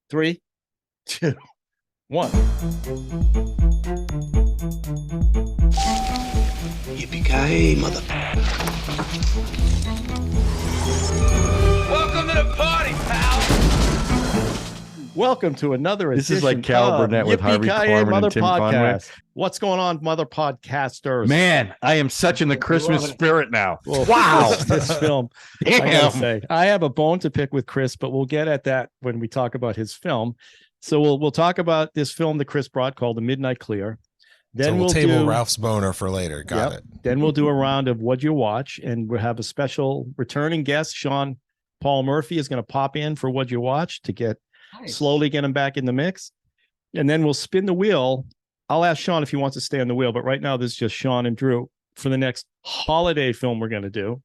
3, 2, 1. Yippee-Ki-Yay, mother. Welcome to the party, pal. Welcome to another edition. This is like Cal Burnett with Harvey Yippee-Ki-Yay, Korman Mother and Tim Podcast. Conway. What's going on, Mother Podcasters? Man, I am such in the Christmas spirit now. Well, Wow. this film. Damn. I gotta say, I have a bone to pick with Chris, but we'll get at that when we talk about his film. So we'll talk about this film that Chris brought called The Midnight Clear. Then so we'll do table Ralph's boner for later. Got it. Then we'll do a round of What'd You Watch, and we'll have a special returning guest. Sean Paul Murphy is going to pop in for What'd You Watch to get slowly get him back in the mix. And then we'll spin the wheel. I'll ask Sean if he wants to stay on the wheel, but right now this is just Sean and Drew for the next holiday film we're going to do.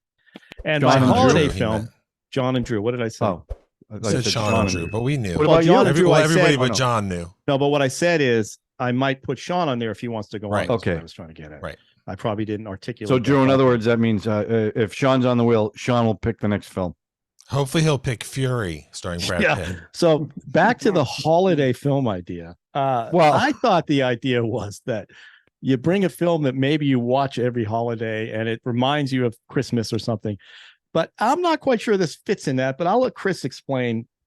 And John my and holiday Drew, film, John and Drew. What did I say? Oh, I You thought said you Sean and Drew, but we knew. What about John you? and Drew, I Everybody said- but John knew. No, but what I said is I might put Sean on there if he wants to go Right. on. That's what Okay. I was trying to get at. Right. I probably didn't articulate. So, that Drew, in other properly. words, that means if Sean's on the wheel, Sean will pick the next film. Hopefully he'll pick Fury starring Brad Yeah. Pitt. So back to the holiday film idea. Well- I thought the idea was that you bring a film that maybe you watch every holiday and it reminds you of Christmas or something. But I'm not quite sure this fits in that, but I'll let Chris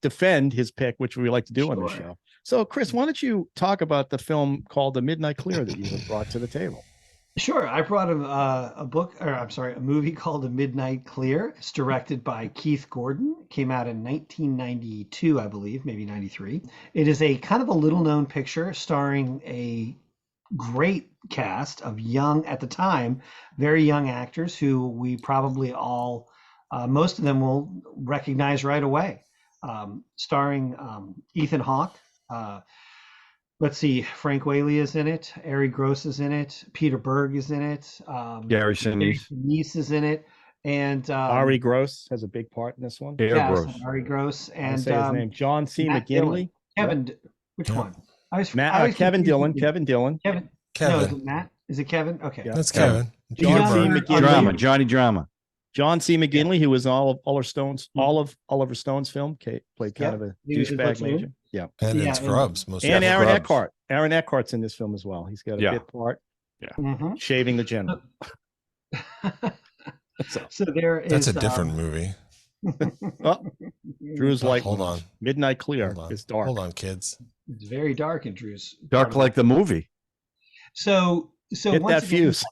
defend his pick, which we like to do on the show. So Chris, why don't you talk about the film called The Midnight Clear that you have brought to the table? Sure. I brought a movie called A Midnight Clear. It's directed by Keith Gordan. It came out in 1992, I believe, maybe 93. It is a kind of a little known picture starring a great cast of young, at the time, very young actors who we probably all, most of them will recognize right away. Starring Ethan Hawke. Let's see, Frank Whaley is in it. Ayre Gross is in it. Peter Berg is in it. Gary Sinise. Sinise is in it. And Ayre Gross has a big part in this one. Ayre yes, Gross. Ayre Gross. I'll And say his name, John C. Matt McGinley. Kevin, which Yeah. one? I was Kevin confused Dillon. with- Kevin Dillon. Kevin. Kevin. No, is it Matt? Is it Kevin? Okay. Yeah. That's Kevin. John John C. C. McGinley. Johnny Drama. John C. McGinley, who was in all of Oliver Stone's film, played kind of a He was in douchebag Platoon. major. Yeah. And Yeah, in Scrubs. Most And of Aaron Scrubs. Eckhart. Aaron Eckhart's in this film as well. He's got a Yeah. bit part, Mhm. shaving the general. So there is. That's a different movie. Oh, Drew's like, Hold on. Midnight Clear Hold on. is dark. Hold on, kids. It's very dark in Drew's. Dark like the movie. So Hit once that again, fuse.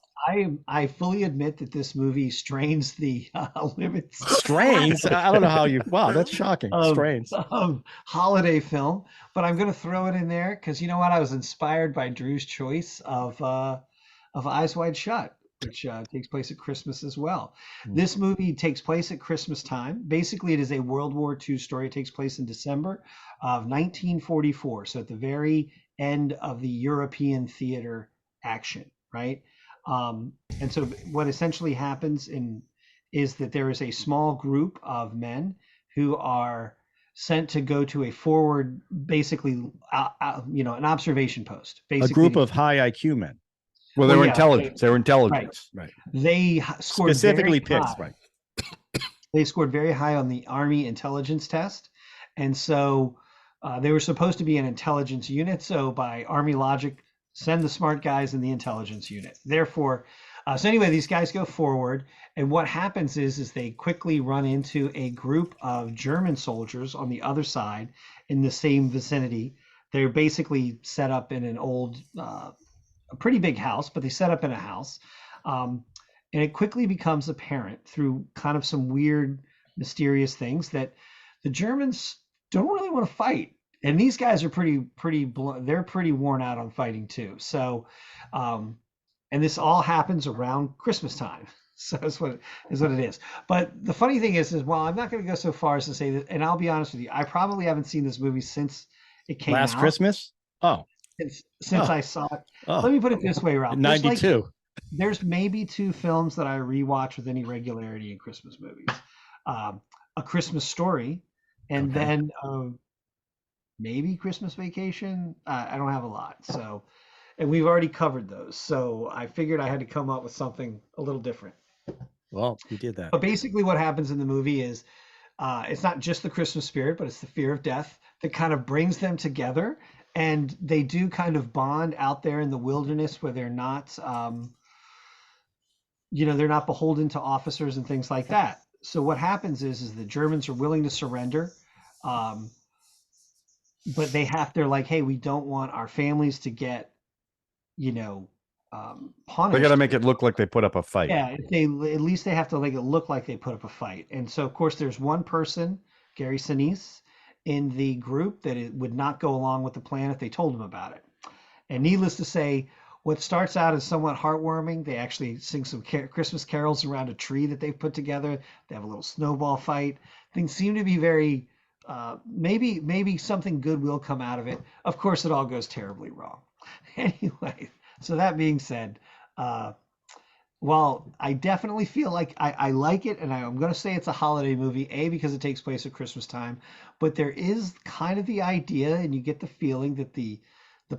I fully admit that this movie strains the limits. Strains. I don't know how you. Wow, that's shocking. Strains. Of holiday film, but I'm going to throw it in there because you know what? I was inspired by Drew's choice of Eyes Wide Shut, which takes place at Christmas as well. This movie takes place at Christmas time. Basically, it is a World War II story. It takes place in December of 1944, so at the very end of the European theater action, right? And so what essentially happens is that there is a small group of men who are sent to go to a forward, basically, an observation post. A Basically, group of high IQ men, Well, they Well, were yeah, intelligence. They were intelligence. right? they scored Specifically very picked, high. right? They scored very high on the Army intelligence test, and so they were supposed to be an intelligence unit. So by Army logic, send the smart guys in the intelligence unit. Therefore, so anyway, these guys go forward, and what happens is they quickly run into a group of German soldiers on the other side in the same vicinity. They're basically set up in an old, a pretty big house, but they set up in a house. And it quickly becomes apparent through kind of some weird, mysterious things that the Germans don't really want to fight. And these guys are they're pretty worn out on fighting too. So, and this all happens around Christmas time. So that's what it is. But the funny thing is well, I'm not going to go so far as to say that, and I'll be honest with you, I probably haven't seen this movie since it came Last out. Christmas. Oh, Since Oh. I saw it. oh. Let me put it this way, Ralph. There's like- 92. there's maybe two films that I rewatch with any regularity in Christmas movies. A Christmas Story, and Okay. then maybe Christmas Vacation. I don't have a lot, so, and we've already covered those. So I figured I had to come up with something a little different. Well, you did that. But basically, what happens in the movie is it's not just the Christmas spirit, but it's the fear of death. that kind of brings them together, and they do kind of bond out there in the wilderness where they're not, they're not beholden to officers and things like that. So what happens is the Germans are willing to surrender, but they're like, hey, we don't want our families to get, punished. They got to make it look like they put up a fight. Yeah, if they at least they have to make it look like they put up a fight. And so, of course, there's one person, Gary Sinise, in the group that it would not go along with the plan if they told him about it. And needless to say, what starts out as somewhat heartwarming, they actually sing some Christmas carols around a tree that they've put together. They have a little snowball fight. Things seem to be very, maybe something good will come out of it. Of course, it all goes terribly wrong. Anyway, so that being said, while I definitely feel like I like it, and I'm going to say it's a holiday movie, A, because it takes place at Christmas time, but there is kind of the idea, and you get the feeling that the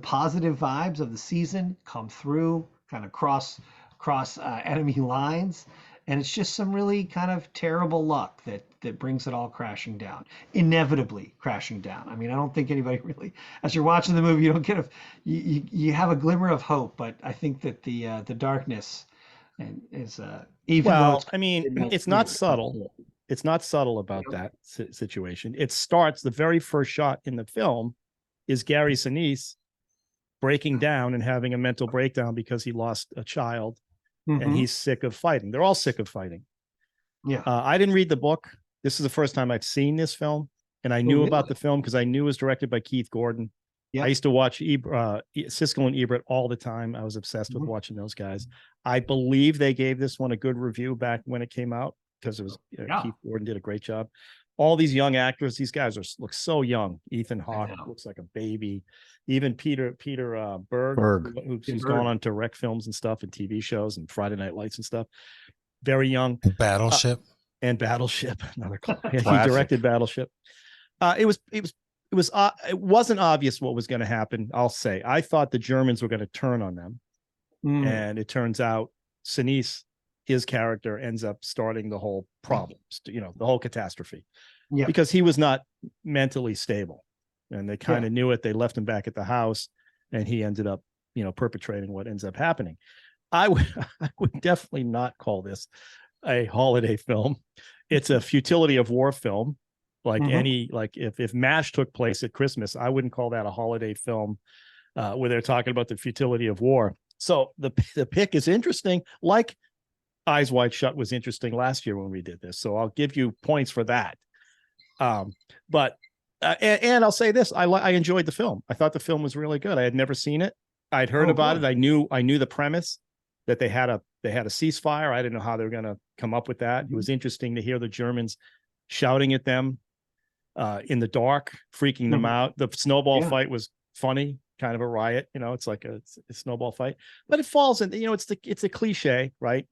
positive vibes of the season come through, kind of cross enemy lines, and it's just some really kind of terrible luck that brings it all crashing down, inevitably crashing down. I mean, I don't think anybody really, as you're watching the movie, you don't get you have a glimmer of hope, but I think that the darkness is even though it's not subtle. It's not subtle about that situation. It starts, the very first shot in the film is Gary Sinise breaking down and having a mental breakdown because he lost a child, and he's sick of fighting. They're all sick of fighting. Yeah. I didn't read the book. This is the first time I've seen this film, and I knew about the film because I knew it was directed by Keith Gordan. Yep. I used to watch Siskel and Ebert all the time. I was obsessed with watching those guys. I believe they gave this one a good review back when it came out because it was Keith Gordan did a great job. All these young actors, these guys look so young. Ethan Hawke looks like a baby. Even Peter Berg. who's gone on to direct films and stuff and TV shows and Friday Night Lights and stuff. Very young. Battleship. And Battleship, another he directed Battleship. It wasn't obvious what was going to happen. I'll say I thought the Germans were going to turn on them, and it turns out Sinise, his character, ends up starting the whole problems. The whole catastrophe, because he was not mentally stable, and they kind of knew it. They left him back at the house, and he ended up, perpetrating what ends up happening. I would definitely not call this a holiday film. It's a futility of war film. Like if MASH took place at Christmas, I wouldn't call that a holiday film where they're talking about the futility of war. So the pick is interesting. Like Eyes Wide Shut was interesting last year when we did this. So I'll give you points for that. But I'll say this: I enjoyed the film. I thought the film was really good. I had never seen it. I'd heard about it. I knew the premise that they had a ceasefire. I didn't know how they were going to come up with that. It was interesting to hear the Germans shouting at them in the dark, freaking them out. The snowball fight was funny, kind of a riot. It's like a snowball fight, but it falls in. It's a cliche, right?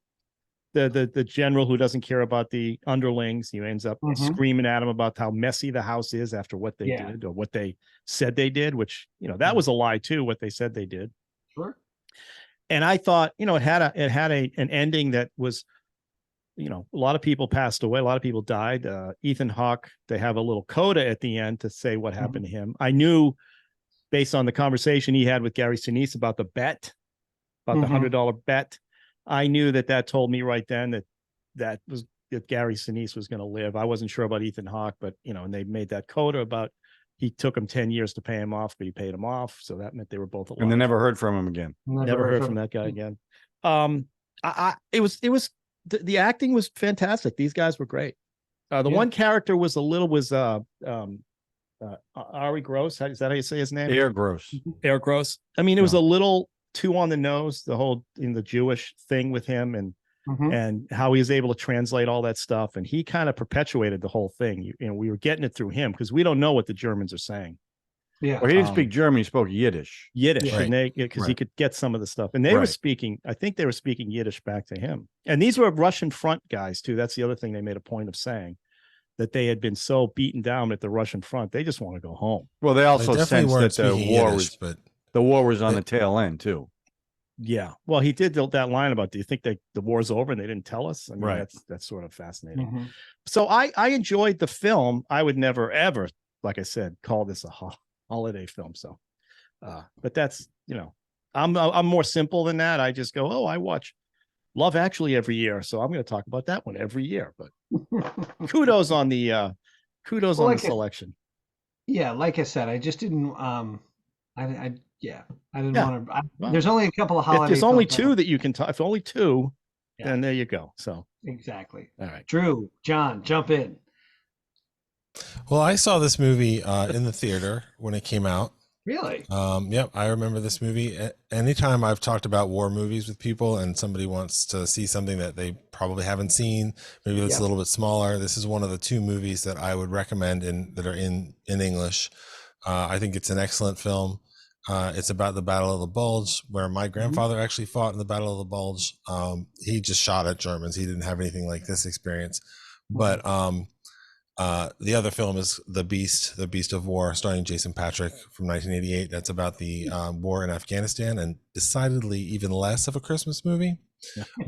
The general who doesn't care about the underlings, he ends up screaming at them about how messy the house is after what they did or what they said they did, which that was a lie too. What they said they did. Sure. And I thought, it had an ending that was, a lot of people passed away. A lot of people died. Ethan Hawke, they have a little coda at the end to say what happened to him. I knew based on the conversation he had with Gary Sinise about the bet, about the $100 bet. I knew that told me right then that Gary Sinise was going to live. I wasn't sure about Ethan Hawke, but, and they made that coda about he took him 10 years to pay him off, but he paid him off. So that meant they were both alive. And they never heard from him again. Never heard from that guy again. The acting was fantastic. These guys were great. One character was Ayre Gross. Is that how you say his name? Ayre Gross. Ayre Gross. I mean, it was a little too on the nose, the whole the Jewish thing with him and how he was able to translate all that stuff. And he kind of perpetuated the whole thing. We were getting it through him because we don't know what the Germans are saying. Yeah. Well, he didn't speak German. He spoke Yiddish. And because he could get some of the stuff. And they were speaking, I think they were speaking Yiddish back to him. And these were Russian front guys too. That's the other thing they made a point of saying, that they had been so beaten down at the Russian front. They just want to go home. Well, they also sensed that the war was on the tail end too. Yeah. Well, he did that line about, do you think the war's over and they didn't tell us? I mean, that's sort of fascinating. So I enjoyed the film. I would never, ever like I said, call this a holiday film. So, but that's, I'm more simple than that. I just go, oh, I watch Love Actually every year, so I'm going to talk about that one every year. But kudos on the selection. Yeah, like I said, I just didn't. I didn't Yeah. want to. Well, there's only a couple of holidays. If there's only two that you can talk, if only two, Yeah. then there you go. So exactly. all right, Drew, John, jump in. Well, I saw this movie in the theater when it came out. Really? Yep, I remember this movie. Anytime I've talked about war movies with people and somebody wants to see something that they probably haven't seen, maybe it's a little bit smaller, this is one of the two movies that I would recommend that are in English. I think it's an excellent film. It's about the Battle of the Bulge, where my grandfather actually fought in the Battle of the Bulge. He just shot at Germans. He didn't have anything like this experience. But the other film is The Beast of War, starring Jason Patric from 1988. That's about the war in Afghanistan, and decidedly even less of a Christmas movie.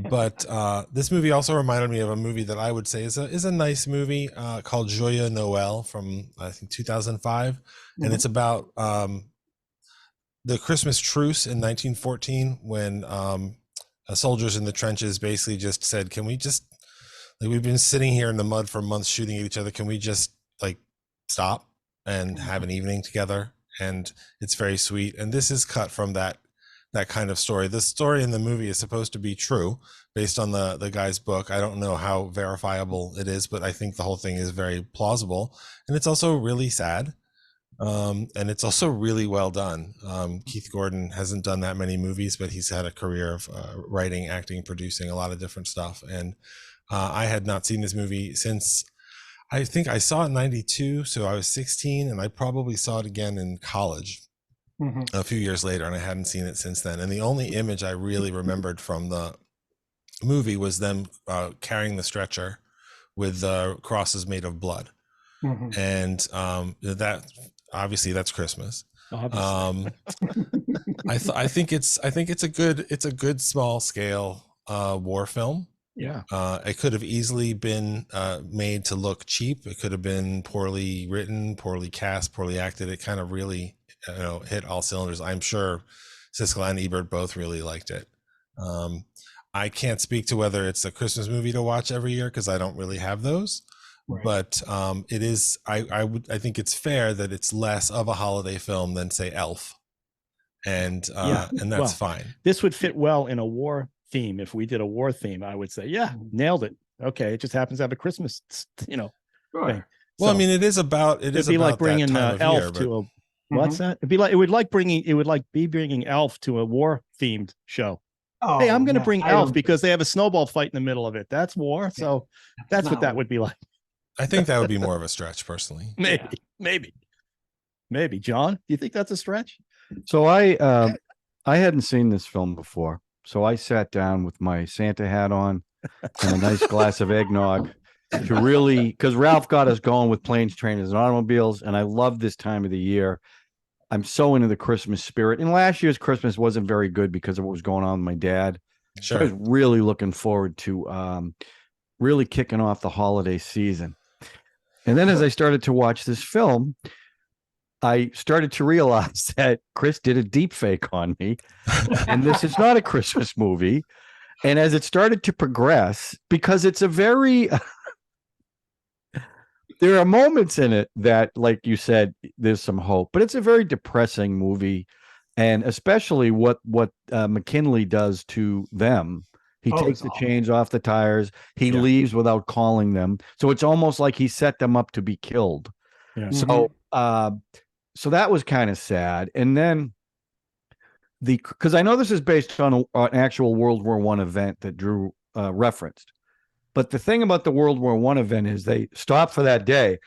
But this movie also reminded me of a movie that I would say is a nice movie called Joyeux Noël from, I think, 2005. And it's about the Christmas truce in 1914 when soldiers in the trenches basically just said, can we just, we've been sitting here in the mud for months shooting at each other. Can we just stop and have an evening together? And it's very sweet. And this is cut from that kind of story. The story in the movie is supposed to be true based on the guy's book. I don't know how verifiable it is, but I think the whole thing is very plausible. And it's also really sad. And it's also really well done. Keith Gordan hasn't done that many movies, but he's had a career of writing, acting, producing a lot of different stuff. And I had not seen this movie since, I think I saw it in 92, so I was 16, and I probably saw it again in college a few years later, and I hadn't seen it since then. And the only image I really remembered from the movie was them carrying the stretcher with crosses made of blood. And that, obviously, that's Christmas. I think it's a good small scale war film. Yeah. It could have easily been made to look cheap. It could have been poorly written, poorly cast, poorly acted. It kind of really hit all cylinders. I'm sure Siskel and Ebert both really liked it. I can't speak to whether it's a Christmas movie to watch every year because I don't really have those. Right. But it is. I think it's fair that it's less of a holiday film than, say, Elf, and that's fine. This would fit well in a war theme. If we did a war theme, I would say, yeah, nailed it. Okay, it just happens to have a Christmas, thing. Well, so, I mean, it is about it'd be like bringing Elf to a what's that? It'd be like bringing Elf to a war themed show. Oh, hey, I'm going to bring Elf because they have a snowball fight in the middle of it. That's war. So that's what that would be like. I think that would be more of a stretch, personally. Maybe. John, do you think that's a stretch? So I hadn't seen this film before, so I sat down with my Santa hat on and a nice glass of eggnog to really, because Ralph got us going with planes, trains, and automobiles, and I love this time of the year. I'm so into the Christmas spirit. And last year's Christmas wasn't very good because of what was going on with my dad. Sure. So I was really looking forward to really kicking off the holiday season. And then as I started to watch this film, I started to realize that Chris did a deep fake on me. And this is not a Christmas movie. And as it started to progress, because it's a very... there are moments in it that, like you said, there's some hope, but it's a very depressing movie. And especially what McGinley does to them. He takes the chains off the tires. He leaves without calling them. So it's almost like he set them up to be killed. Yeah. So that was kind of sad. And then because I know this is based on an actual World War I event that Drew referenced. But the thing about the World War I event is they stopped for that day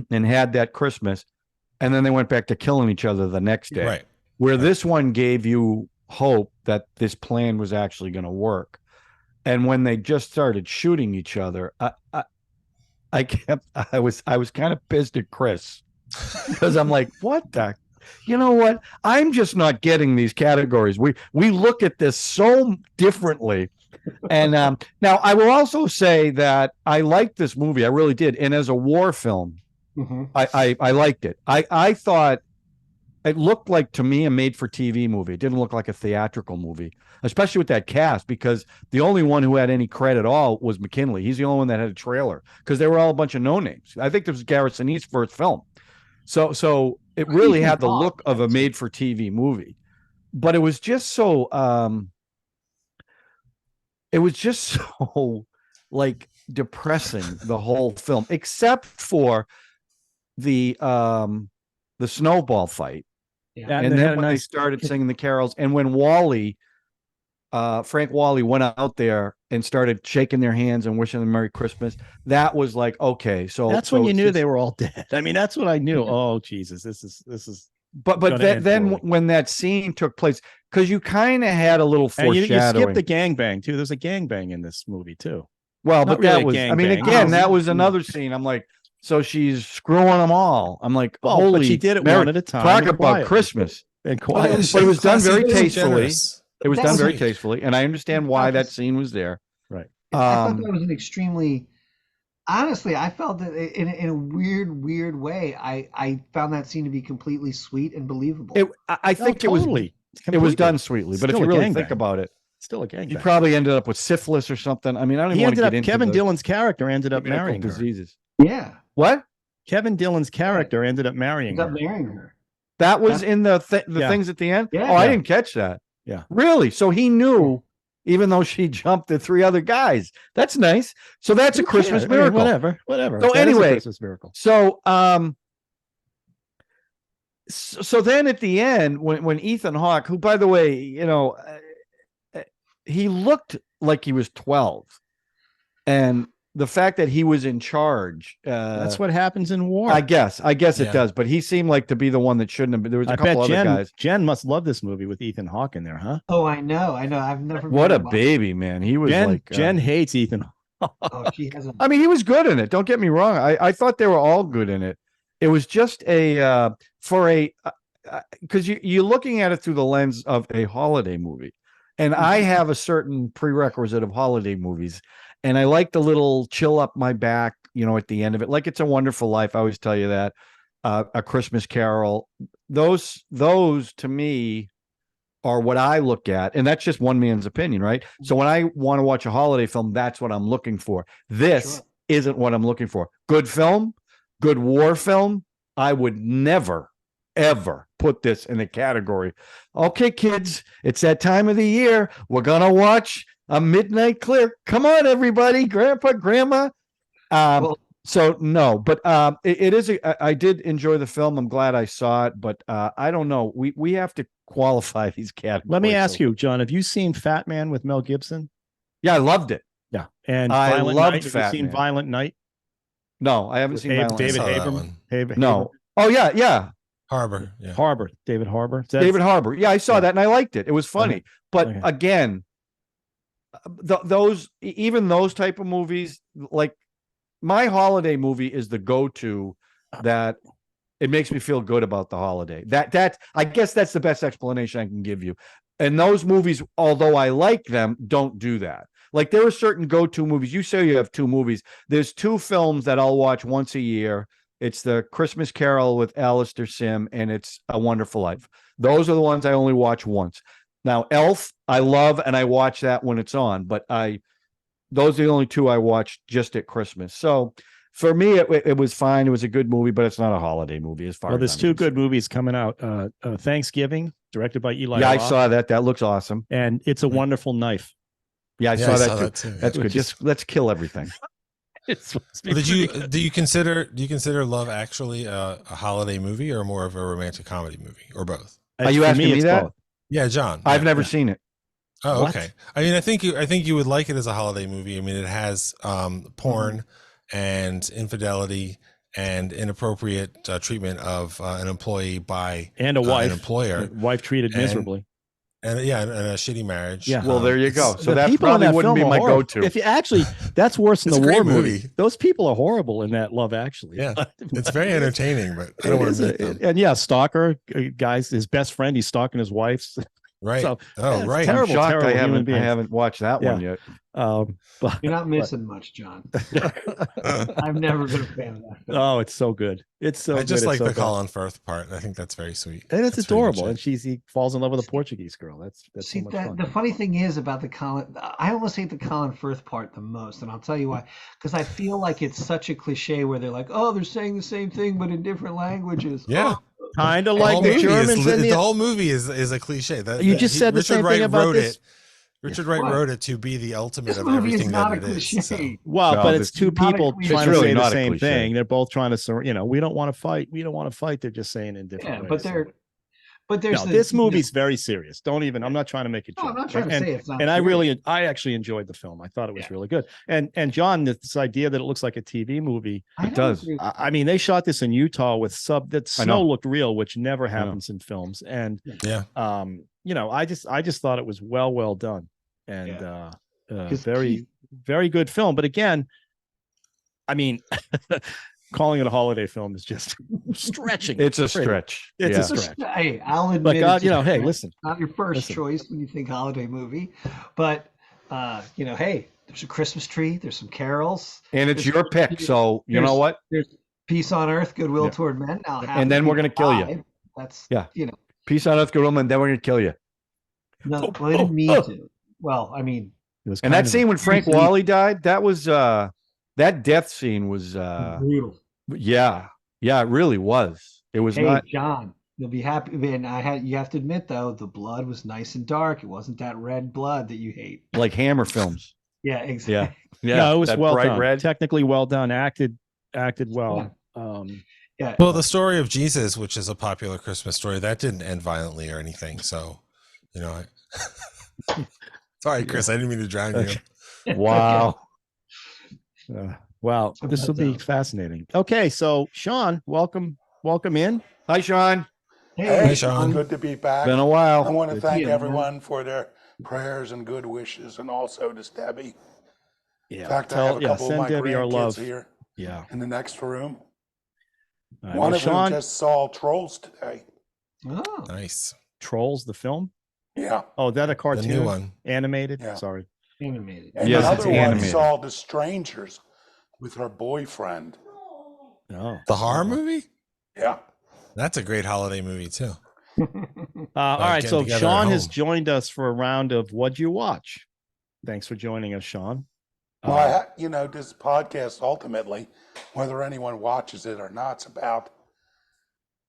and had that Christmas, and then they went back to killing each other the next day. Right. Where this one gave you hope that this plan was actually going to work. And when they just started shooting each other, I was kind of pissed at Chris because I'm like, what the, you know what? I'm just not getting these categories. We look at this so differently. And now I will also say that I liked this movie. I really did. And as a war film, I liked it. I thought it looked like, to me, a made-for-TV movie. It didn't look like a theatrical movie, especially with that cast, because the only one who had any credit at all was McGinley. He's the only one that had a trailer, because they were all a bunch of no-names. I think this was Garrett Sinise's first film. So it really had the look of a made-for-TV movie. But it was just so like depressing, the whole film, except for the snowball fight. Yeah. And then when they started singing the carols, and when Frank Whaley went out there and started shaking their hands and wishing them Merry Christmas, that was like, okay, so that's when you knew they were all dead. I mean, that's what I knew. Oh, Jesus, this is. But then when that scene took place, because you kind of had a little foreshadowing. You skipped the gangbang too. There's a gangbang in this movie too. Well, but that was, I mean, again, that was another scene. I'm like, so she's screwing them all. I'm like, holy, but she did it one at a time. Talk about Christmas. And quiet. But it was done very tastefully. It was done very tastefully, and I understand why that scene was there. Right. I thought that was an extremely, honestly, I felt that in a weird way, I found that scene to be completely sweet and believable. I think it was done sweetly, but if you really think about it, still a gangbang. He probably ended up with syphilis or something. I mean, I don't even want to get into Kevin Dillon's character ended up marrying diseases. Yeah. What? Kevin Dillon's character ended up marrying her. That was in the things at the end? Yeah. Oh, I didn't catch that. Yeah. Really? So he knew, even though she jumped the 3 other guys. That's nice. So that's a Christmas miracle. I mean, whatever. So anyway, Christmas miracle. So so then at the end, when Ethan Hawke, who, by the way, he looked like he was 12, and the fact that he was in charge, that's what happens in war. I guess it does, but he seemed like to be the one that shouldn't have been. There was a couple other guys. Jen must love this movie with Ethan Hawke in there, huh? Oh, I know. I've never. What a baby, man. He was Jen hates Ethan Hawke. Oh, she hasn't. I mean, he was good in it. Don't get me wrong. I thought they were all good in it. It was just because you're looking at it through the lens of a holiday movie, and I have a certain prerequisite of holiday movies. And I like the little chill up my back, at the end of it. Like It's a Wonderful Life. I always tell you that. A Christmas Carol. Those to me are what I look at. And that's just one man's opinion, right? So when I want to watch a holiday film, that's what I'm looking for. This isn't what I'm looking for. Good film, good war film. I would never, ever put this in the category. Okay, kids, it's that time of the year. We're going to watch A Midnight Clear. Come on, everybody, grandpa, grandma. So no, but it is. I did enjoy the film. I'm glad I saw it, but I don't know. We have to qualify these categories. Let me ask you, John, have you seen Fat Man with Mel Gibson? Yeah, I loved it. Yeah, and I Violent loved Night. Fat Have you seen Man. Violent Night? No, I haven't seen David Violent Haber. No. Oh yeah. Harbor. Yeah. Harbor. David Harbor. David Harbor. Yeah, I saw that and I liked it. It was funny. But again, those type of movies, like my holiday movie is the go-to that it makes me feel good about the holiday. That I guess that's the best explanation I can give you. And those movies, although I like them, don't do that. Like there are certain go-to movies. You say you have 2 movies. There's 2 films that I'll watch once a year. It's the Christmas Carol with Alistair Sim, and it's A Wonderful Life. Those are the ones I only watch once. Now, Elf, I love, and I watch that when it's on, but those are the only 2 I watch just at Christmas. So for me, it was fine. It was a good movie, but it's not a holiday movie as far as there's 2 good movies coming out. Thanksgiving, directed by Eli Yeah, Roth, I saw that. That looks awesome. and It's a Wonderful Knife. Yeah, I saw that too. That's good. Just let's kill everything. Do you consider Love Actually a holiday movie or more of a romantic comedy movie or both? Are you asking me that? Both. Yeah, John. I've never seen it. Oh, What? okay. I mean, I think you would like it as a holiday movie. I mean, it has porn and infidelity and inappropriate treatment of an employee by And a wife. an employer, Wife treated miserably. and a shitty marriage. Yeah. Well, there you go. So The that people in probably that wouldn't be film my are horrible. go-to. If you actually, that's worse than It's the a war great movie. movie. Those people are horrible in that Love Actually. Yeah, it's very entertaining, but I don't want to meet them. And yeah, stalker guys, his best friend, he's stalking his wife's. Right. So, Oh, it's right. terrible, I'm shocked terrible I human haven't beings. watched that one yet. But You're not missing much, John. I've never been a fan of that film. oh, it's so good. It's so I just good. like it's so the good. Colin Firth part. I think that's very sweet. And it's That's pretty much adorable. it. And he falls in love with a Portuguese girl. That's See, so much that, fun. the funny thing is about the Colin, I almost hate the Colin Firth part the most, and I'll tell you why. Because I feel like it's such a cliche where they're like, "Oh, they're saying the same thing but in different languages." Yeah. Oh. Kind of The like whole the movie Germans and the whole movie is a cliche. You just said the Richard same Wright thing about wrote this. it. Richard Wright What? wrote it to be the ultimate This of movie everything is not that a it cliche. is. So. Well, No, but this it's two is not a people cliche. trying It's to really say the not a same cliche. thing. They're both trying to, we don't want to fight. We don't want to fight. They're just saying in different Yeah, ways. but there's this movie's very serious. Don't even. I'm not trying to make a joke. No, I'm not trying to say it's not. And serious. I actually enjoyed the film. I thought it was Yeah. really good. And John, this idea that it looks like a TV movie. I It don't does. agree with I mean, they shot this in Utah with that I know. snow looked real, which never know. happens in films. And Yeah. I just thought it was well done, and 'Cause very very good film. But again, I mean, calling it a holiday film is just stretching. It's a pretty. stretch. It's Yeah. a stretch. Hey, I'll admit. But God, it's a hey, stretch. listen. Not your first Listen. choice when you think holiday movie, but hey, there's a Christmas tree, there's some carols, And it's There's- your pick. So you know there's- what? there's peace on earth, goodwill Yeah. toward men. Now, And then we're gonna kill you. That's Yeah. you know, Peace on earth, good woman, then we're gonna kill you. no, well, they didn't mean to. Well, I mean, It was And kind that of scene when Frank Briefly- Whaley died, that was that death scene was brutal. yeah. Yeah, it really was. It was Hey, not John, you'll be happy. And you have to admit though, the blood was nice and dark. It wasn't that red blood that you hate. like Hammer films. Yeah, exactly. Yeah. no, it was that well bright done. red. Technically well done. Acted well. Yeah. Well, the story of Jesus, which is a popular Christmas story, that didn't end violently or anything. So, sorry, Chris, I didn't mean to drown you. Wow. Wow, this will be fascinating. Okay, so Sean, welcome in. Hi, Sean. Hey, Sean. Good to be back. Been a I while. want to Good thank to you, man. everyone for their prayers and good wishes, and also to Debbie. Yeah, In fact, I have a couple of send my Debbie our grandkids love. here Yeah. in the next room. All right, One well, of Sean, them just saw Trolls today. Oh, Nice. Trolls the film. Yeah. Oh, that a The cartoon? new one. Animated. Yeah. Sorry. animated. And Yes, the it's other one animated. saw The Strangers with her boyfriend. No. The horror movie? Yeah. That's a great holiday movie, too. All right, getting so together at Sean has home. joined us for a round of What'd You Watch? Thanks for joining us, Sean. Well, this podcast ultimately, whether anyone watches it or not, it's about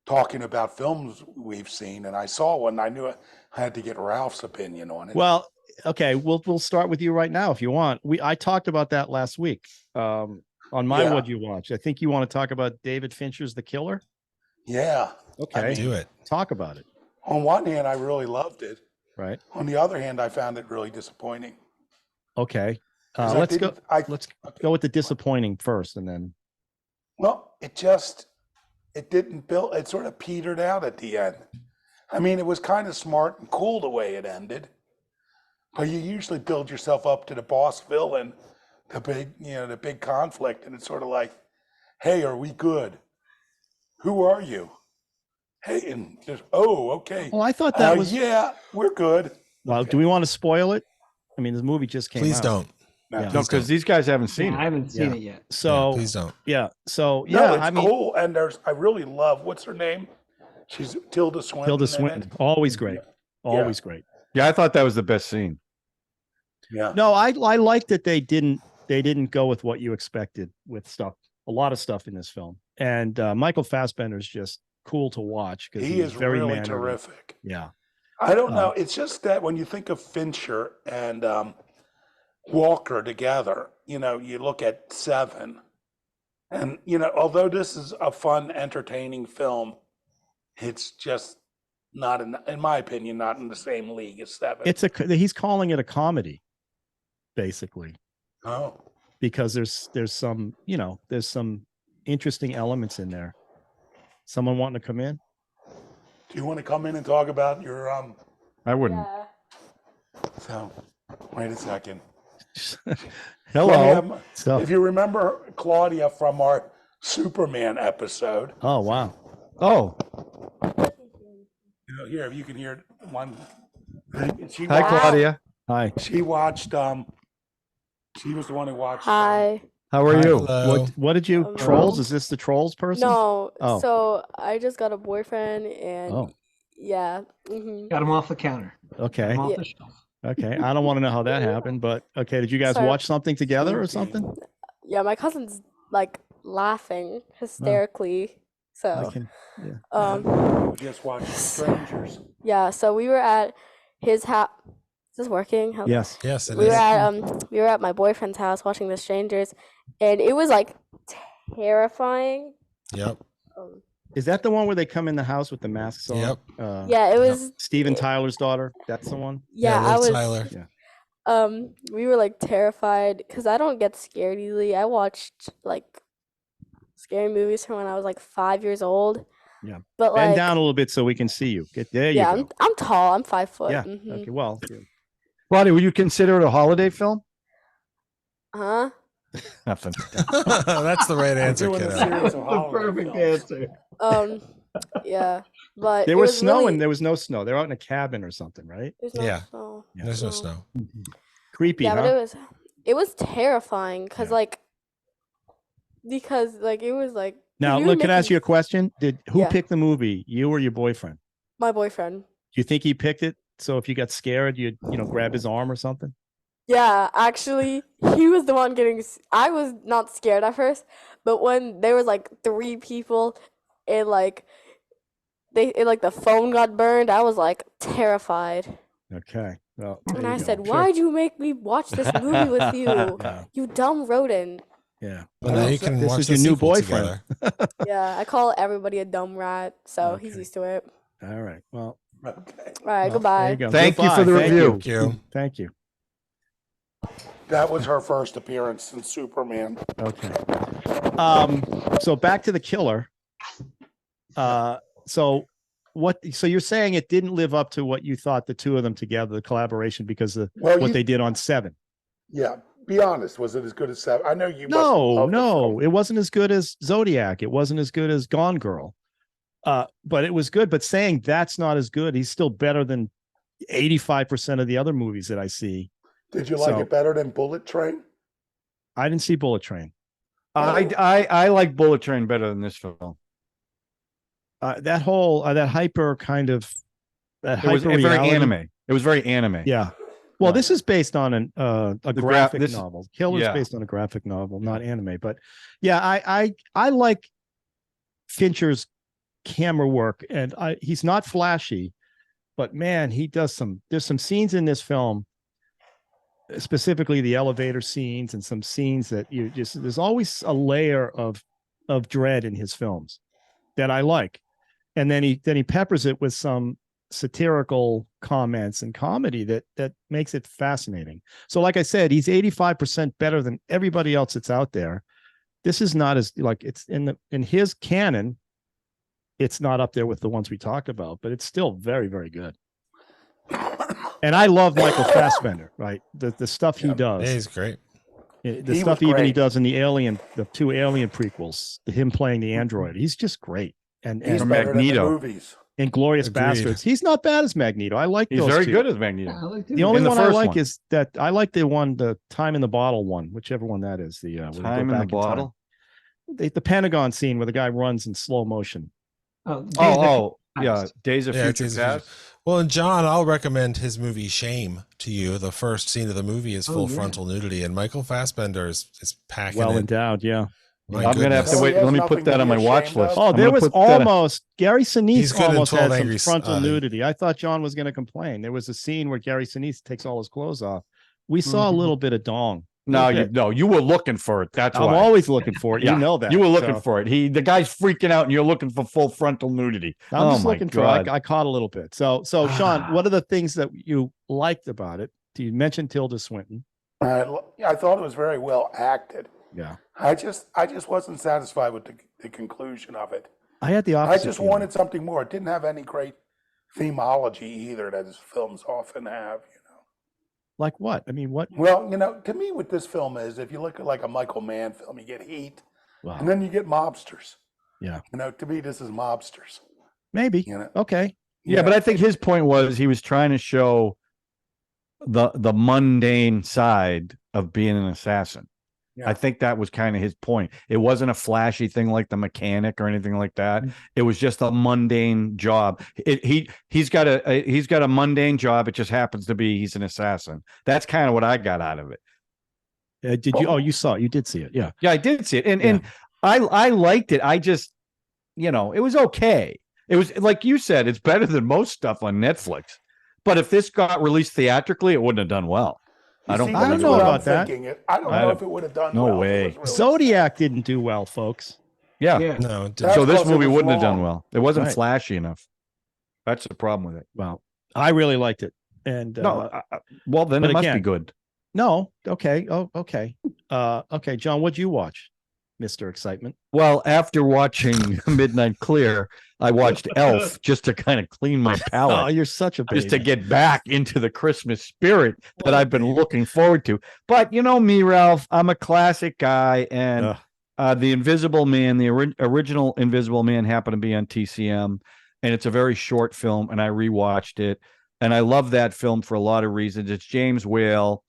talking about films we've seen. And I saw one. I knew I had to get Ralph's opinion on it. Well, okay, we'll start with you right now if you want. I talked about that last week on my Yeah. What'd You Watch. I think you want to talk about David Fincher's The Killer. Yeah. Okay, Do it. talk about it. On one hand, I really loved it. Right. On the other hand, I found it really disappointing. Okay. 'Cause I Let's go. didn't- I- Let's go with the disappointing first, and then Well, it didn't build, it sort of petered out at the end. I mean, it was kind of smart and cool the way it ended, but you usually build yourself up to the boss villain, the big conflict, and it's sort of like, hey, are we good? Who are you? Hey, and just, oh, okay. Oh, I thought that was. Yeah, we're good. Well, Okay. do we want to spoil it? I mean, the movie just came Please out. don't. Yeah. No, because these guys haven't seen I it. haven't seen Yeah. it yet. So Please don't. So No, it's I mean, cool. And I really love, what's her name? She's Tilda Swinton. Tilda in Swinton, it. always great, always great. Yeah, I thought that was the best scene. Yeah. No, I like that they didn't go with what you expected with stuff. A lot of stuff in this film, and Michael Fassbender's just cool to watch because He he's is very really mannered. terrific. Yeah. I don't know. It's just that when you think of Fincher and Walker together, you look at Seven, and although this is a fun, entertaining film, it's just not in my opinion, not in the same league as Seven. He's calling it a comedy, basically, Oh, because there's some interesting elements in there. Someone wanting to come in? do you want to come in and talk about your I wouldn't. So, wait a second. Hello. Claudia, So, if you remember Claudia from our Superman episode, oh wow. Oh, here if you can hear one. She hi, watched- Claudia. Hi. She watched She was the one who watched. Hi. How are you? Hello. What did you trolls? Is this the trolls person? No. Oh. So I just got a boyfriend, and Oh. yeah. Got him off the counter. Okay. Got him off Yeah. the shelf. Okay. I don't want to know how that happened, but okay. Did you guys Sorry. watch something together or something? Yeah, my cousin's like laughing hysterically. I So can. Yeah. We just watched Strangers. yeah, so we were at his house. Is this working? Hello? Yes. Yes, it We is. were at we were at my boyfriend's house watching The Strangers, and it was like terrifying. Yep. Is that the one where they come in the house with the masks on? Yep. Yeah, it was. Steven Tyler's daughter. That's the one. Yeah, Liv I was. Tyler. Yeah. We were like terrified because I don't get scared easily. I watched like scary movies from when I was like 5 years old. Yeah. But Bend like, down a little bit so we can see you. Get there. yeah, You go. I'm tall. I'm 5 foot. Yeah. Mhm. Okay. Well. Roddy, would you consider it a holiday film? Huh? Nothing. That's the right answer, Doing a kiddo. series of The Halloween perfect films. answer. Yeah, but There it was was snow really, and there was no snow. They're out in a cabin or something, right? there's no Yeah. snow. There's no snow. Creepy, Yeah, huh? but it was terrifying because Yeah. like it was like Now, you were look, can I ask making- you a question? Who Yeah. picked the movie? You or your boyfriend? my boyfriend. Do you think he picked it? So if you got scared, you'd grab his arm or something? Yeah, actually, he was the one getting. I was not scared at first, but when there was like 3 people, and like the phone got burned, I was like terrified. Okay. Well, there And you I go. said, Sure. "Why'd you make me watch this movie with you? Yeah. You dumb rodent." Yeah. Well, now you can this watch is the your new sequel boyfriend. together. Yeah, I call everybody a dumb rat, so he's Okay. used to it. All right. Well, Okay. All right, Well, goodbye. there you go. Thank you for the Goodbye. review. Thank you. Thank you. That was her first appearance in Superman. Okay. So back to the killer. So you're saying it didn't live up to what you thought the two of them together, the collaboration, because of what they did on 7. Yeah. Be honest. Was it as good as 7? I know you. must have loved the No, film. it wasn't as good as Zodiac. It wasn't as good as Gone Girl. But it was good. But saying that's not as good, he's still better than 85% of the other movies that I see. Did you like So- it better than Bullet Train? I didn't see Bullet Train. I like Bullet Train better than this film. That whole that hyper kind of that It was hyper very reality- anime. It was very anime. Yeah. Well, Right. this is based on a graphic this- novel. Killer's yeah. based on a graphic novel, not anime. But yeah, I like Fincher's camera work, and he's not flashy, but man, there's some scenes in this film, specifically the elevator scenes and some scenes that there's always a layer of dread in his films that I like. And then he peppers it with some satirical comments and comedy that makes it fascinating. So like I said, he's 85% better than everybody else that's out there. This is not as like it's in his canon. It's not up there with the ones we talked about, but it's still very, very good. And I love Michael Fassbender, right? The stuff he does. He's great. The He stuff was even he great. does in the 2 Alien prequels, him playing the android. He's just great. And He's and, better than the Magneto. movies. and Glorious Agreed. Bastards. He's not bad as Magneto. I like He's those very two. good as Magneto. I like The only In the one I first like one. is that I like the Time in the Bottle one, whichever one that is. The where they go Time in the back time. bottle. The Pentagon scene where the guy runs in slow motion. Yeah. Days of Yeah, Future Days of Past. Well, and John, I'll recommend his movie Shame to you. The first scene of the movie is full yeah. frontal nudity, and Michael Fassbender is packing Well it. endowed, yeah. My I'm gonna have to goodness. wait. He has Let me nothing put that to on be my watch ashamed list. of. Oh, I'm there gonna was put that- almost Gary He's Sinise good in almost 12 had some Angry frontal nudity. I thought John was going to complain. There was a scene where Gary Sinise takes all his clothes off. We saw a Mhm. little bit of dong. No, Okay. you were looking for it. That's I'm why. always looking for it. Yeah, You know that. You were looking So, for it. The guy's freaking out, and you're looking for full frontal nudity. I'm Oh just my looking for. God. I caught a little bit. So Sean, what are the things that you liked about it? You mentioned Tilda Swinton. I thought it was very well acted. Yeah, I just wasn't satisfied with the conclusion of it. I had the I opposite. just feeling. wanted something more. It didn't have any great themology either that his films often have. Like what? I mean, what? Well, to me, what this film is, if you look at like a Michael Mann film, you get Heat, Wow. and then you get mobsters. Yeah. To me, this is mobsters. Maybe. Okay. Yeah, but I think his point was he was trying to show the mundane side of being an assassin. Yeah. I think that was kind of his point. It wasn't a flashy thing like the mechanic or anything like that. It was just a mundane job. He's got a mundane job. It just happens to be he's an assassin. That's kind of what I got out of it. Did you? Oh, you saw it. You did see it. Yeah. Yeah, I did see it, and I liked it. I just, it was okay. It was like you said, it's better than most stuff on Netflix. But if this got released theatrically, it wouldn't have done well. I don't know about that. I don't know if it would have done no well. way. Zodiac didn't do well, folks. Yeah. No, it That's So this 'cause it movie was wouldn't have done long. well. It wasn't Right. flashy enough. That's the problem with it. Well, I really liked it. And Well, then but it must be again- good. no, okay. Oh, okay. Okay, John, what'd you watch? Mr. Excitement. Well, after watching Midnight Clear, I watched Elf just to kind of clean my Oh, palate. you're such a baby. Just to get back into the Christmas spirit that I've been looking forward to. But you know me, Ralph, I'm a classic guy, and the Invisible Man, the original Invisible Man, happened to be on TCM, and it's a very short film, and I rewatched it, and I love that film for a lot of reasons. It's James Whale.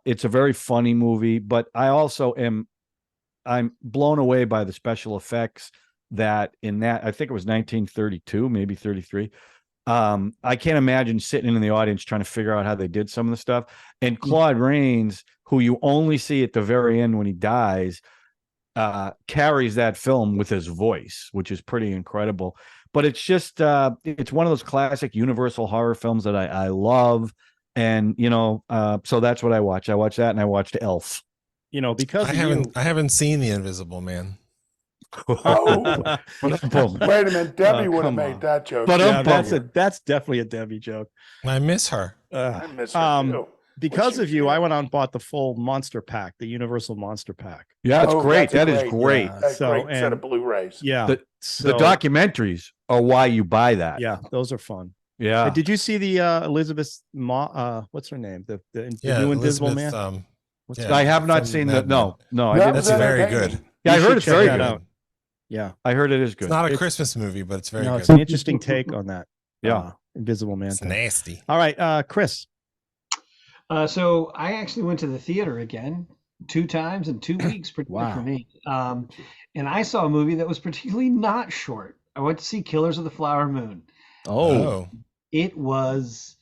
It's a very funny movie, but I also I'm blown away by the special effects that in that, I think it was 1932, maybe 33. I can't imagine sitting in the audience trying to figure out how they did some of the stuff. And Claude Rains, who you only see at the very end when he dies, carries that film with his voice, which is pretty incredible. But it's just, it's one of those classic Universal horror films that I love. And, so that's what I watch. I watched that, and I watched Elf. Because I haven't seen The Invisible Man. Oh, wait a minute. Debbie would have come made on. that joke. But Yeah, that's definitely a Debbie joke. I miss her. I miss her too. Because What's of your you, I deal? went out and bought the full Monster Pack, the Universal Monster Pack. Yeah, it's Oh, great. that's That is great. Yeah. That's So, great set and- of Blu-rays. Yeah. The so, documentaries are why you buy that. Yeah, those are fun. Yeah. Did you see the Elizabeth what's her name? The Yeah, new Invisible Elizabeth, Man? yeah, I have not from seen Mad that. No, No, I didn't. That's see that. very entertaining. good. Yeah, I You heard should it's check very that good. out. Yeah. I heard it is good. It's not a Christmas movie, but it's very No, good. it's an interesting take on that. Yeah. Invisible Man. It's thing. nasty. All right, Chris. So I actually went to the theater again 2 times in 2 weeks, pretty good for Wow. me. And I saw a movie that was particularly not short. I went to see Killers of the Flower Moon. Oh, It was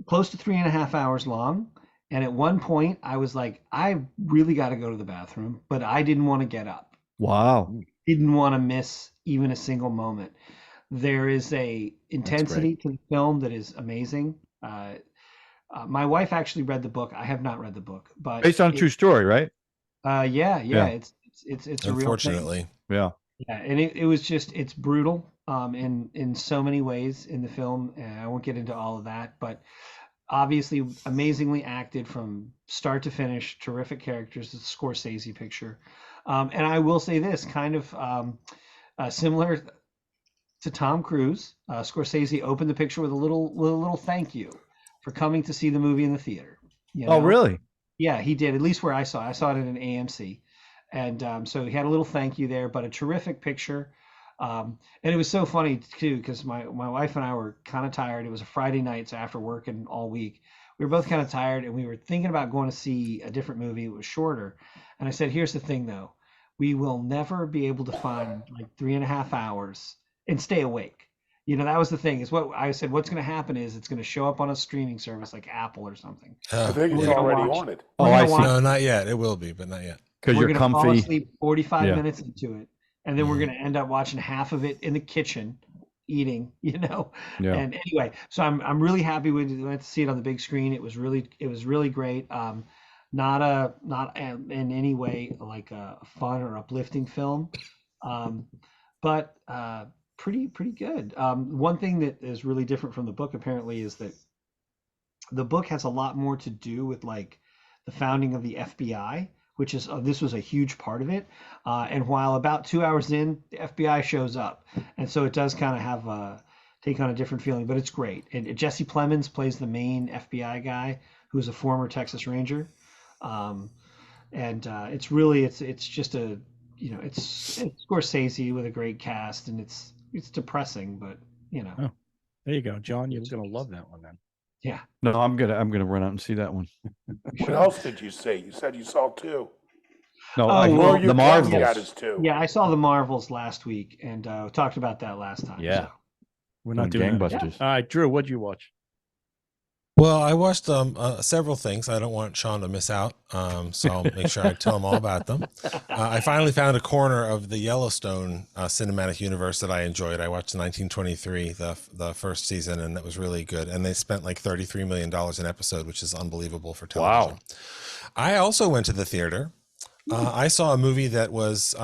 close to 3.5 hours long. And at one point I was like, I really got to go to the bathroom, but I didn't want to get up. Wow. Didn't want to miss even a single moment. There is a intensity to the film that is amazing. My wife actually read the book. I have not read the book, but Based on a true story, right? yeah. It's a real thing. unfortunately. Yeah. Yeah, and it was just, it's brutal in so many ways in the film. And I won't get into all of that, but obviously amazingly acted from start to finish. Terrific characters. It's a Scorsese picture, and I will say this, kind of similar to Tom Cruise. Scorsese opened the picture with a little thank you for coming to see the movie in the theater. Oh, really? Yeah, he did. At least where I saw it. I saw it at an AMC. And so he had a little thank you there, but a terrific picture. And it was so funny too, because my wife and I were kind of tired. It was a Friday night, so after working all week, we were both kind of tired, and we were thinking about going to see a different movie. It was shorter. And I said, here's the thing though, we will never be able to find like 3.5 hours and stay awake. That was the thing, is what I said, what's going to happen is it's going to show up on a streaming service like Apple or something. I think it's We're gonna already watch- on it. Oh, We're I gonna see. watch- No, not yet. It will be, but not yet. Because we're you're gonna fall comfy. asleep 45 Yeah. minutes into it, and then we're gonna end up watching half of it in the kitchen, eating. Yeah. And anyway, so I'm really happy we went to see it on the big screen. It was really great. Not in any way like a fun or uplifting film, but pretty good. One thing that is really different from the book apparently is that the book has a lot more to do with like the founding of the FBI, which is this was a huge part of it. And while about 2 hours in, the FBI shows up, and so it does kind of have take on a different feeling, but it's great. And Jesse Plemons plays the main FBI guy, who's a former Texas Ranger. It's really it's just a it's Scorsese with a great cast, and it's depressing, but There you go, John. You're gonna love that one then. Yeah. No, I'm gonna run out and see that one. What else did you see? You said you saw two. No, Oh, I well, the Marvels. That is two. Yeah, I saw the Marvels last week and talked about that last time. Yeah. So. We're not doing gangbusters. All right, Drew, what'd you watch? Well, I watched several things. I don't want Sean to miss out, so I'll make sure I tell him all about them. I finally found a corner of the Yellowstone cinematic universe that I enjoyed. I watched 1923, the first season, and that was really good. And they spent like $33 million an episode, which is unbelievable for television. Wow. I also went to the theater. I saw a movie that was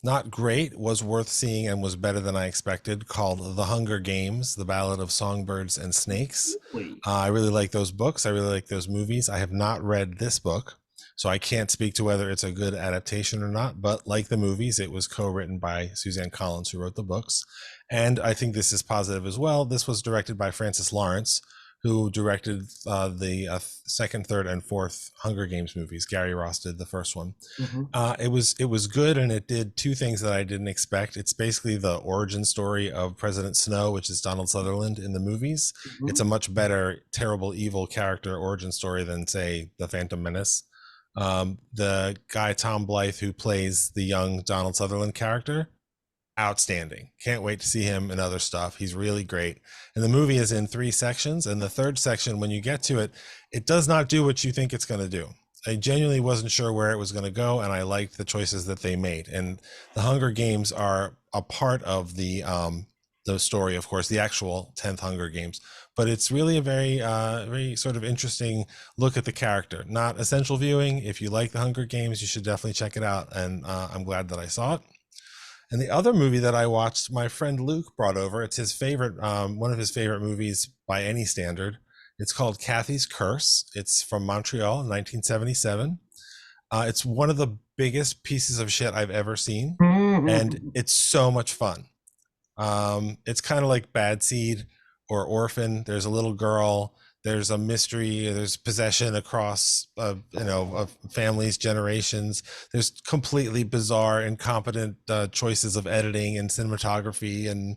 not great, was worth seeing, and was better than I expected, called The Hunger Games, The Ballad of Songbirds and Snakes. I really like those books. I really like those movies. I have not read this book, so I can't speak to whether it's a good adaptation or not, but like the movies, it was co-written by Suzanne Collins, who wrote the books. And I think this is positive as well. This was directed by Francis Lawrence, who directed the second, third, and fourth Hunger Games movies. Gary Ross did the first one. Mm-hmm. It was good, and it did two things that I didn't expect. It's basically the origin story of President Snow, which is Donald Sutherland in the movies. Mm-hmm. It's a much better terrible evil character origin story than, say, The Phantom Menace. The guy Tom Blythe, who plays the young Donald Sutherland character, outstanding. Can't wait to see him in other stuff. He's really great. And the movie is in 3 sections, and the third section, when you get to it, it does not do what you think it's going to do. I genuinely wasn't sure where it was going to go, and I liked the choices that they made. And the Hunger Games are a part of the story, of course, the actual 10th Hunger Games, but it's really a very very sort of interesting look at the character. Not essential viewing. If you like the Hunger Games, you should definitely check it out, and I'm glad that I saw it. And the other movie that I watched, my friend Luke brought over. It's his favorite, one of his favorite movies by any standard. It's called Kathy's Curse. It's from Montreal in 1977. It's one of the biggest pieces of shit I've ever seen, and it's so much fun. It's kind of like Bad Seed or Orphan. There's a little girl. There's a mystery. There's possession across, of families, generations. There's completely bizarre, incompetent choices of editing and cinematography and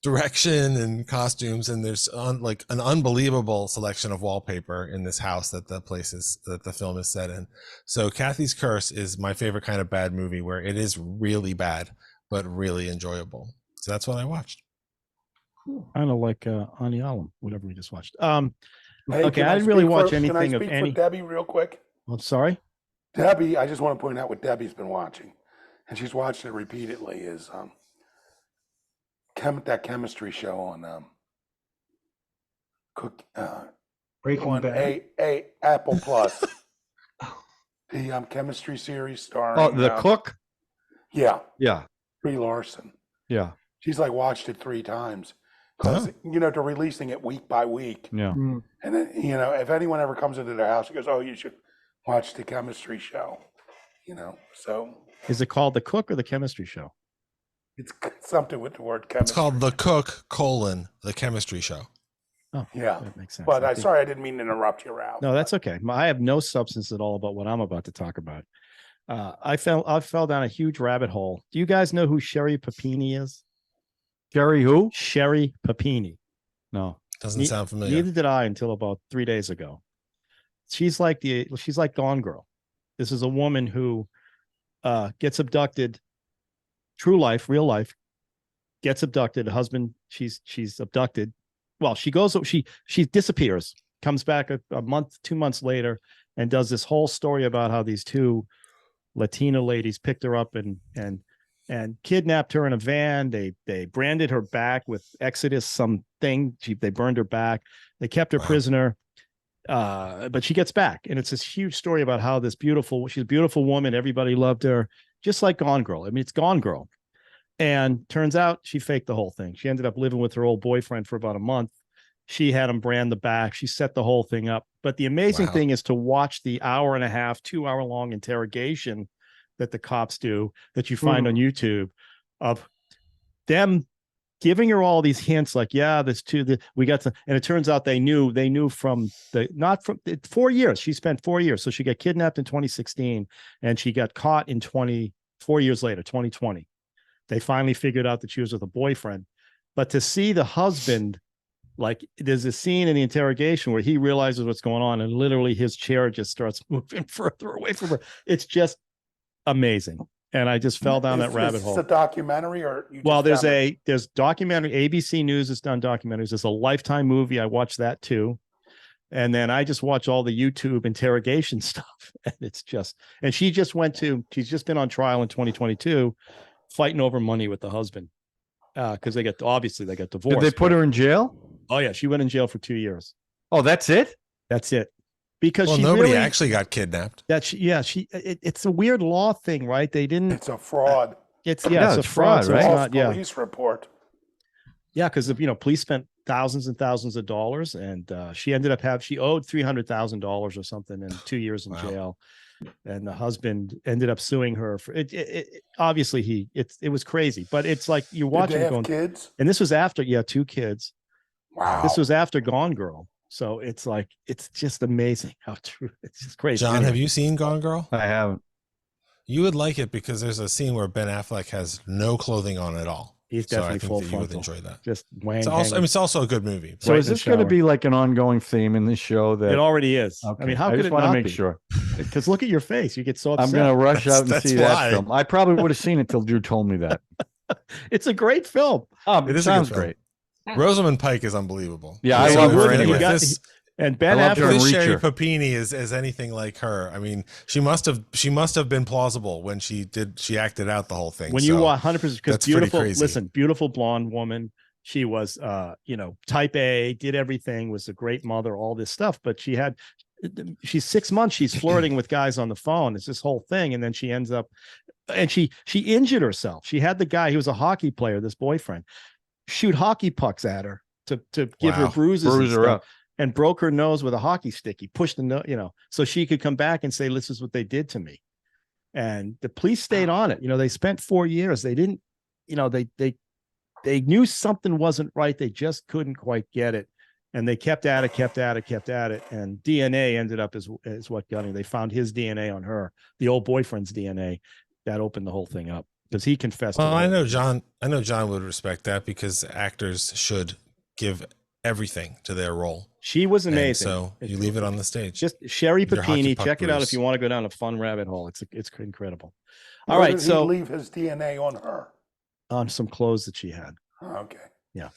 direction and costumes. And there's like an unbelievable selection of wallpaper in this house that the film is set in. So Kathy's Curse is my favorite kind of bad movie, where it is really bad but really enjoyable. So that's what I watched. Kind of like Ani Alam, whatever we just watched. Hey, okay, I didn't really watch anything can I of speak any. for Debbie real quick? I'm sorry. Debbie, I just want to point out what Debbie's been watching, and she's watched it repeatedly. Is that chemistry show on Breaking Bad. Apple Plus. The chemistry series starring. The Cook. Yeah. Yeah. Brie Larson. Yeah. She's like watched it 3 times because they're releasing it week by week. Yeah. Mm. And then if anyone ever comes into their house, she goes, "Oh, you should watch the chemistry show." So Is it called The Cook or The Chemistry Show? it's something with the word chemistry. It's called The Cook: The Chemistry Show. Oh, Yeah, that makes sense. but sorry, I didn't mean to interrupt you, Ralph. No, that's okay. I have no substance at all about what I'm about to talk about. I fell down a huge rabbit hole. Do you guys know who Sherry Papini is? Sherry who? Sherry Papini. No. Doesn't sound familiar. Neither did I until about 3 days ago. She's like Gone Girl. This is a woman who gets abducted. True life, real life. Gets abducted. A husband. She's abducted. Well, she disappears. Comes back a month, 2 months later, and does this whole story about how these 2 Latina ladies picked her up and kidnapped her in a van. They branded her back with Exodus something. They burned her back. They kept her prisoner. But she gets back, and it's this huge story about how she's a beautiful woman. Everybody loved her, just like Gone Girl. I mean, it's Gone Girl. And turns out she faked the whole thing. She ended up living with her old boyfriend for about a month. She had him brand the back. She set the whole thing up. But the amazing thing is to watch the 1.5 hour, 2 hour long interrogation that the cops do, that you find on YouTube, of them giving her all these hints, like, we got to, and it turns out they knew from 4 years. She spent 4 years. So she got kidnapped in 2016 and she got caught in 4 years later, 2020. They finally figured out that she was with a boyfriend. But to see the husband Like there's a scene in the interrogation where he realizes what's going on, and literally his chair just starts moving further away from her. It's just amazing. And I just fell down that rabbit hole. Is this a documentary or you Well, just there's documentary. ABC News has done documentaries. There's a Lifetime movie. I watched that too. And then I just watch all the YouTube interrogation stuff. And it's just, and she's just been on trial in 2022, fighting over money with the husband. Because they got divorced. Did they put her in jail? Oh yeah, she went in jail for 2 years. Oh, that's it? That's it. Because nobody actually got kidnapped. It's a weird law thing, right? They didn't. It's a fraud. It's a fraud, so right? False Not, yeah. police report. Yeah, because police spent thousands and thousands of dollars, and she ended up she owed $300,000 or something, and 2 years in jail. And the husband ended up suing her for it. Obviously, it was crazy, but it's like you're watching. Did they have kids? And this was after, 2 kids. Wow. This was after Gone Girl. So it's like, it's just amazing how true. It's just crazy. John, have you seen Gone Girl? I haven't. You would like it because there's a scene where Ben Affleck has no clothing on at all. He's definitely full you would enjoy that. Just wang. It's also a good movie. So is this going to be like an ongoing theme in this show? That it already is. Okay. I mean, how could it want not to make be? Sure. Because look at your face. You get so upset. I'm going to rush out and see why. that film. I probably would have seen it till Drew told me that. It's a great film. It sounds great. Rosamund Pike is unbelievable. Yeah, I love her anyway. anyway. And Ben Affleck, if Sherry Papini is anything like her, I mean, she must have been plausible when she acted out the whole thing. When you watch 100%, because beautiful, crazy. Beautiful blonde woman. She was, type A, did everything, was a great mother, all this stuff. But she's 6 months, she's flirting with guys on the phone. It's this whole thing. And then she ends up, and she injured herself. She had the guy, he was a hockey player, this boyfriend, shoot hockey pucks at her to give her bruises and stuff. Up. And broke her nose with a hockey stick. He pushed the nose, so she could come back and say, "This is what they did to me." And the police stayed on it. They spent 4 years. They didn't, they knew something wasn't right. They just couldn't quite get it, and they kept at it. And DNA ended up as what got him. They found his DNA on her, the old boyfriend's DNA. That opened the whole thing up because he confessed. Well, I know John would respect that because actors should give everything to their role. She was amazing. And so you leave it on the stage. Just Sherry Papini. Check it out if you want to go down a fun rabbit hole. It's incredible. All Where right, did he leave his DNA on her? On some clothes that she had. Okay. Yeah.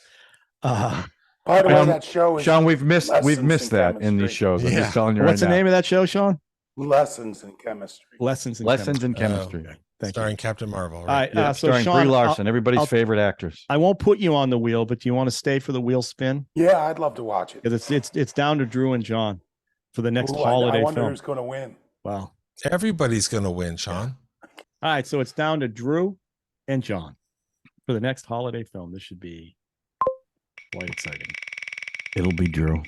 By the way, that show is Sean. We've missed that in these shows. I'm just telling you. What's the name of that show, Sean? Lessons in Chemistry. Lessons in Chemistry. Starring Captain Marvel. Right? All right. So starring Sean, Brie Larson, everybody's favorite actors. I won't put you on the wheel, but do you want to stay for the wheel spin? Yeah, I'd love to watch it. It's down to Drew and John for the next holiday I wonder film. who's going to win. Wow. Everybody's going to win, Sean. All right, so it's down to Drew and John for the next holiday film. This should be quite exciting. It'll be Drew.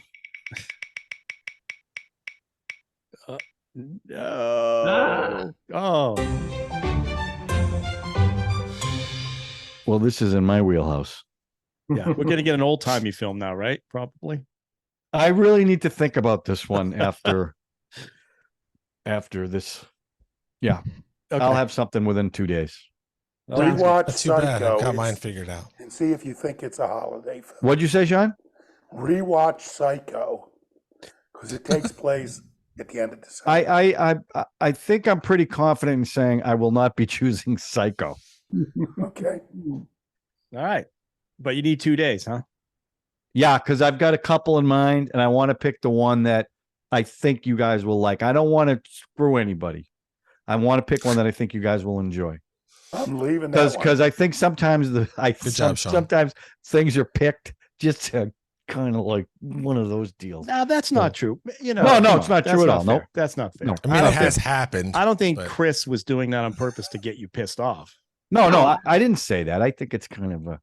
No. Oh. Well, this is in my wheelhouse. Yeah, we're going to get an old-timey film now, right? Probably. I really need to think about this one after this. Yeah. Okay. I'll have something within 2 days. Rewatch That's too bad. Psycho I've got mine figured out. and see if you think it's a holiday film. What'd you say, Sean? Rewatch Psycho because it takes place at the end of December. I think I'm pretty confident in saying I will not be choosing Psycho. Okay. All right. But you need 2 days, huh? Yeah, because I've got a couple in mind, and I want to pick the one that I think you guys will like. I don't want to screw anybody. I want to pick one that I think you guys will enjoy. I'm leaving that because I think sometimes sometimes things are picked just to kind of like one of those deals. No, that's not true. No, it's not true at all. No, that's not fair. No. I mean, it has happened. I don't think Chris was doing that on purpose to get you pissed off. No, I didn't say that. I think it's kind of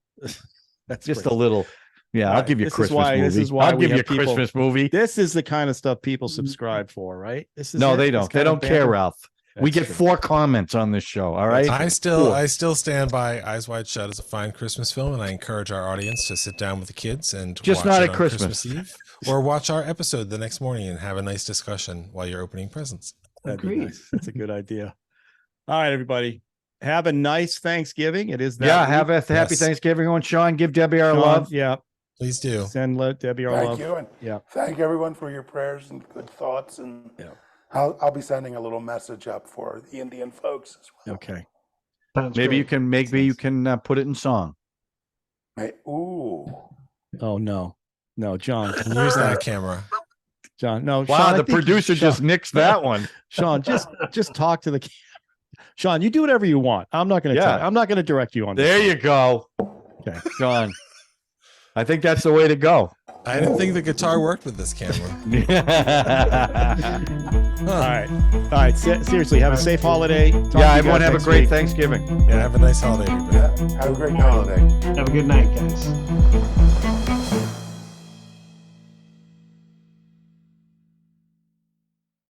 that's just crazy. a little. Yeah, I'll give you a Christmas movie. This is why I'll give you a Christmas movie. This is the kind of stuff people subscribe for, right? This is they don't. They don't care, Ralph. We get 4 comments on this show. All right. I still stand by Eyes Wide Shut as a fine Christmas film, and I encourage our audience to sit down with the kids and just watch not it at on Christmas Eve, or watch our episode the next morning and have a nice discussion while you're opening presents. That'd be nice. That's a good idea. All right, everybody. Have a nice Thanksgiving. It is that. Yeah, have a happy Thanksgiving on Sean. Give Debbie our love. Yeah. Please do. Send Debbie our Thank love. you, and thank everyone for your prayers and good thoughts. And I'll be sending a little message up for the Indian folks as well. Okay. Maybe you can put it in song. Ooh. Oh no, John. Use that camera. John, no. Wow, Sean, the producer just nixed that one. Sean, just talk to the camera. Sean, you do whatever you want. I'm not going to tell. I'm not going to direct you on this. There you go. Okay, Sean. I think that's the way to go. I didn't think the guitar worked with this camera. All right. Seriously, have a safe holiday. Everyone have a great Thanksgiving. Yeah, have a nice holiday, everybody. Have a great holiday. Have a good night, guys.